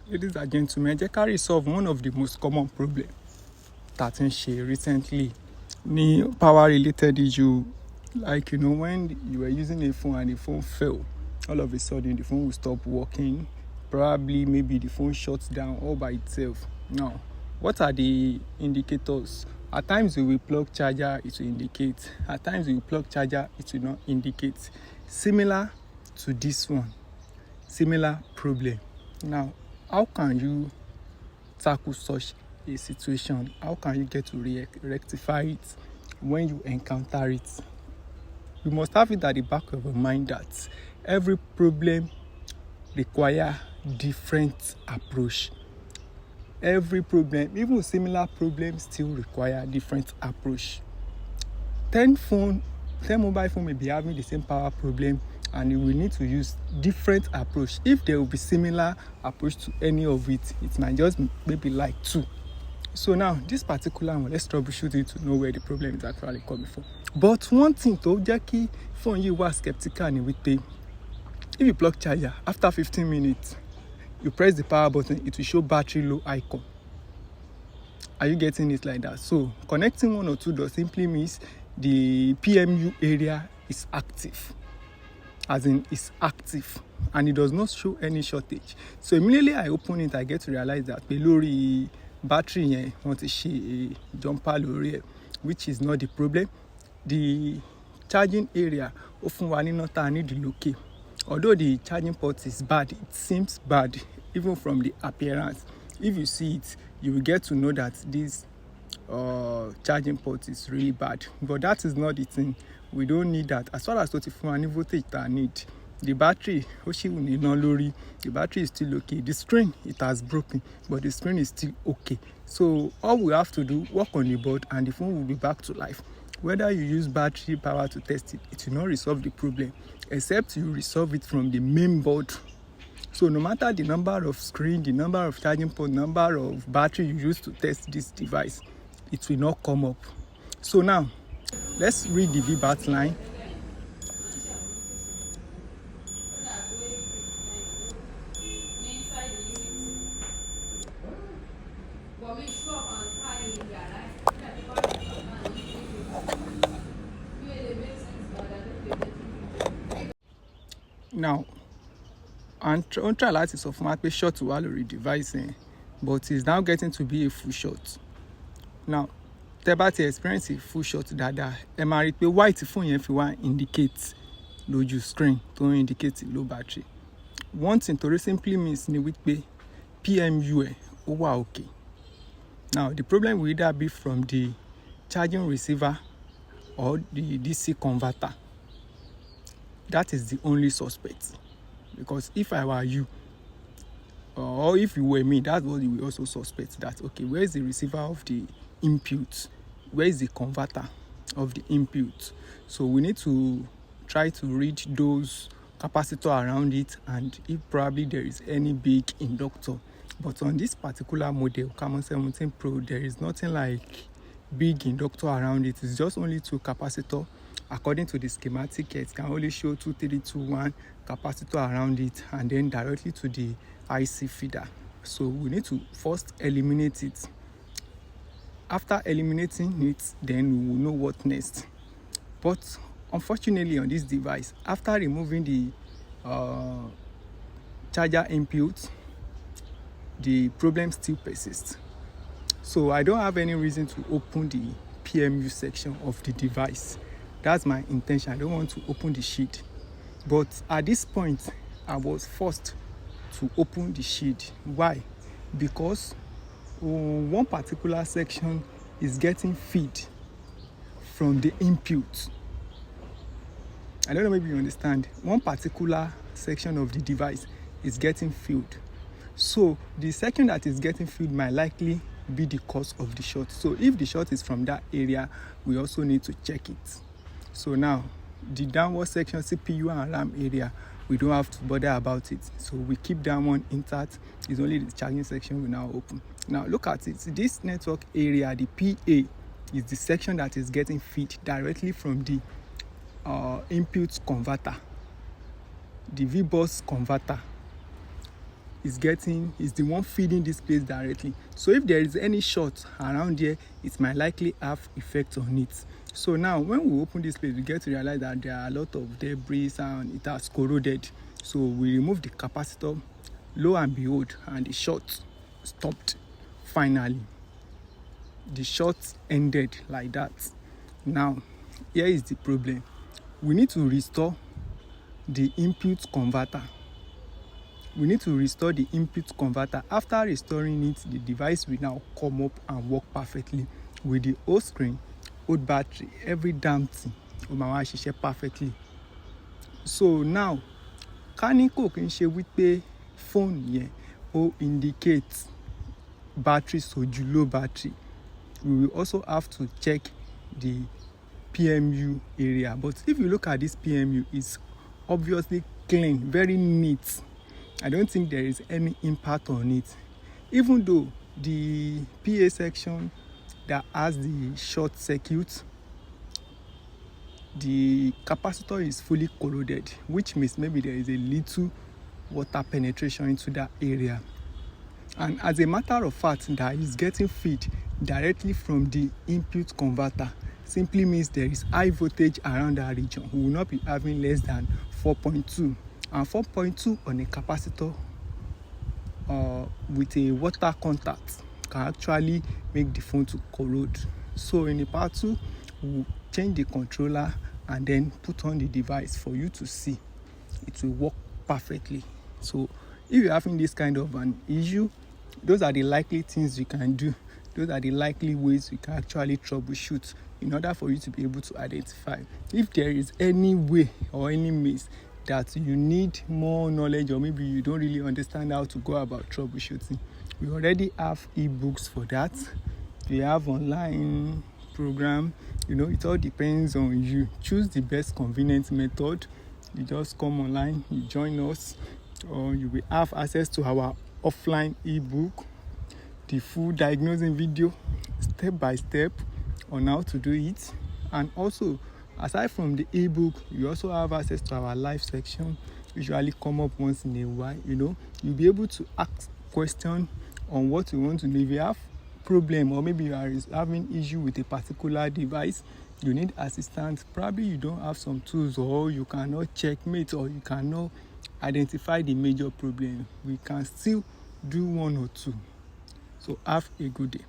Ladies and gentlemen, jẹ́ ká resolve one of the most common problems that ń ṣe recently ní power related issue. Like, when you were using a phone and the phone fell, all of a sudden the phone will stop working. Probably maybe the phone shuts down all by itself. Now, what are the indicators? At times you will plug charger, it will indicate. At times you will plug charger, it will not indicate. Similar to this one, similar problem. Now, how can you tackle such a situation? How can you get to rectify it when you encounter it? You must have it at the back of your mind that every problem requires different approach. Every problem, even similar problems, still require different approach. 10 mobile phone may be having the same power problem, and you will need to use different approach. If there will be similar approach to any of it, it might just maybe like 2. So now, this particular one, let's troubleshoot it to know where the problem is actually coming from. But one thing to jẹ́ kí phone you were skeptical ni wípé, if you plug charger, after 15 minutes, you press the power button, it will show battery low icon. Are you getting it like that? So connecting 1 or 2 does simply means the PMU area is active. As in, it's active, and it does not show any shortage. So immediately I open it, I get to realize that lórí battery yẹn wọ́n ti ṣe a jumper lórí ẹ̀, which is not the problem. The charging area ó fún wa níná tá a need lókè. Although the charging port is bad, it seems bad even from the appearance. If you see it, you will get to know that this charging port is really bad. But that is not the thing. We don't need that. As far as tó ti fún wa ní voltage tá a need, the battery ó ṣì wù níná lórí, the battery is still okay. The screen, it has broken, but the screen is still okay. So all we have to do, work on the board, and the phone will be back to life. Whether you use battery power to test it, it will not resolve the problem, except you resolve it from the main board. So no matter the number of screen, the number of charging port, number of battery you use to test this device, it will not come up. So now, let's read the VBAT line. Now, and try láti sọ fún wa pé short wà lórí device yẹn, but it's now getting to be a full short. Now, tẹ́ bá ti experience a full short dáadáa, ẹ máa rí pé white phone yẹn fi wá indicate lójú screen tó ń indicate low battery. One thing to simply means ni wípé PMU ẹ̀ ó wà okay. Now, the problem will either be from the charging receiver or the DC converter. That is the only suspect. Because if I were you, or if you were me, that's what you will also suspect. That, okay, where is the receiver of the input? Where is the converter of the input? So we need to try to read those capacitor around it, and if probably there is any big inductor. But on this particular model, Camon 17 Pro, there is nothing like big inductor around it. It's just only 2 capacitor. According to the schematic, it can only show 2321 capacitor around it, and then directly to the IC feeder. So we need to first eliminate it. After eliminating it, then we will know what next. But unfortunately on this device, after removing the charger input, the problem still persists. So I don't have any reason to open the PMU section of the device. That's my intention. I don't want to open the sheet. But at this point, I was forced to open the sheet. Why? Because one particular section is getting feed from the input. I don't know, maybe you understand. One particular section of the device is getting filled. So the section that is getting filled might likely be the cause of the short. So if the short is from that area, we also need to check it. So now, the downward section, CPU and RAM area, we don't have to bother about it. So we keep that one intact. It's only the charging section we now open. Now look at it. This network area, the PA, is the section that is getting feed directly from the input converter, the VBus converter. is the one feeding this place directly. So if there is any short around here, it might likely have effect on it. So now when we open this place, we get to realize that there are a lot of debris and it has corroded. So we remove the capacitor, lo and behold, and the short stopped. Finally, the short ended like that. Now here is the problem. We need to restore the input converter. After restoring it, the device will now come up and work perfectly with the old screen, old battery, every damn thing will ṣiṣẹ́ perfectly. So now kánìkò kì í ṣe wípé phone yẹn ó indicate battery soju low battery, we will also have to check the PMU area. But if you look at this PMU, it's obviously clean, very neat. I don't think there is any impact on it, even though the PA section that has the short circuit, the capacitor is fully corroded, which means maybe there is a little water penetration into that area. And as a matter of fact, that is getting feed directly from the input converter simply means there is high voltage around that region. We will not be having less than 4.2, and 4.2 on a capacitor with a water contact can actually make the phone to corrode. So in the part 2, we'll change the controller and then put on the device for you to see it will work perfectly. So if you're having this kind of an issue, those are the likely things you can do. Those are the likely ways you can actually troubleshoot in order for you to be able to identify if there is any way or any means that you need more knowledge, or maybe you don't really understand how to go about troubleshooting. We already have ebooks for that. We have online program. It all depends on you. Choose the best convenient method. You just come online, you join us, or you will have access to our offline ebook, the full diagnosing video, step by step on how to do it. And also, aside from the ebook, you also have access to our live section, usually come up once in a while. You'll be able to ask questions on what you want to know. If you have problem, or maybe you are having issue with a particular device, you need assistance, probably you don't have some tools, or you cannot checkmate, or you cannot identify the major problem, we can still do one or two. So have a good day.